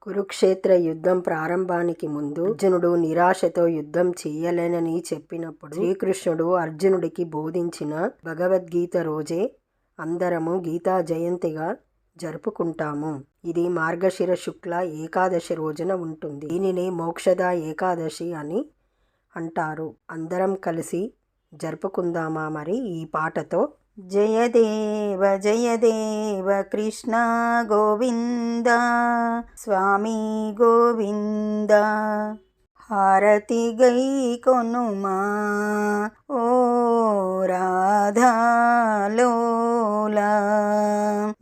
కురుక్షేత్ర యుద్ధం ప్రారంభానికి ముందు అర్జునుడు నిరాశతో యుద్ధం చెయ్యలేనని చెప్పినప్పుడు శ్రీకృష్ణుడు అర్జునుడికి బోధించిన భగవద్గీత రోజే అందరము గీతా జయంతిగా జరుపుకుంటాము. ఇది మార్గశిర శుక్ల ఏకాదశి రోజున ఉంటుంది. దీనిని మోక్షద ఏకాదశి అని అంటారు. అందరం కలిసి జరుపుకుందామా మరి ఈ పాటతో. జయదేవ జయదేవ కృష్ణ గోవింద స్వామి గోవింద. హారతి గై కొనుమా ఓ రాధాలోలా.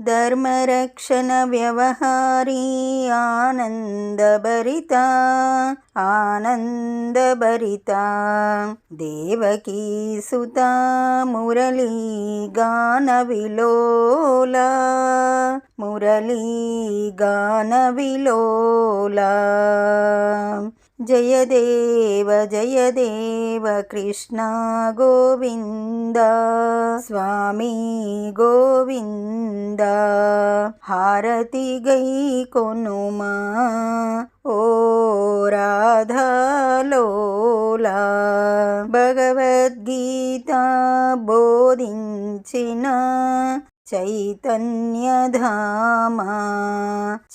ధర్మరక్షణ వ్యవహారీ ఆనందభరిత ఆనందభరిత. దేవకీ సుత మురళీ గాన విలోల మురళీ గాన విలోల. జయదేవ జయదేవ కృష్ణ గోవింద స్వామి గోవింద. హారతి గై కొనుమా ఓ రాధాలోలా. భగవద్గీత బోధించిన చైతన్యధామా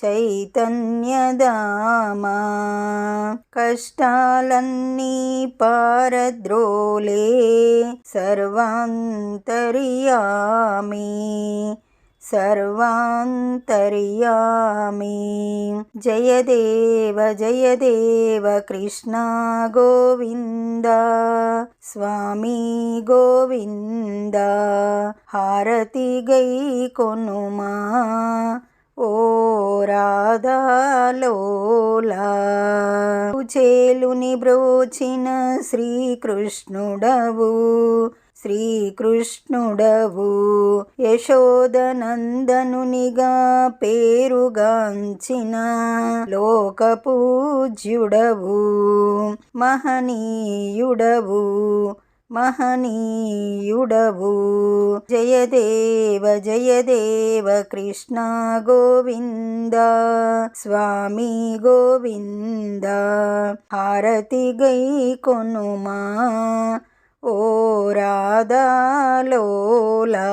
చైతన్యధామా. కష్టాలన్నీ పారద్రోలే సర్వాంతర్యామి సర్వాంతర్యామి. జయదేవ జయదేవ కృష్ణ గోవింద స్వామి గోవింద. హారతి గై కొనుమా ఓ రాధాలోలా. చేలుని బ్రోచిన శ్రీకృష్ణుడవు శ్రీకృష్ణుడవు. యశోదనందనునిగా పేరుగాంచిన లోకపూజ్యుడవు. మహనీయుడవు మహనీయుడవు. జయదేవ జయదేవ కృష్ణ గోవింద స్వామి గోవింద. హారతి గై కొనుమా ఓ రాధాలోలా.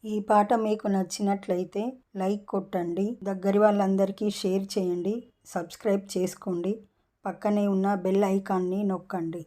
ఈ పాట మీకు నచ్చినట్లయితే లైక్ కొట్టండి, దగ్గరి వాళ్ళందరికీ షేర్ చేయండి, సబ్స్క్రైబ్ చేసుకోండి, పక్కనే ఉన్న బెల్ ఐకాన్ని నొక్కండి.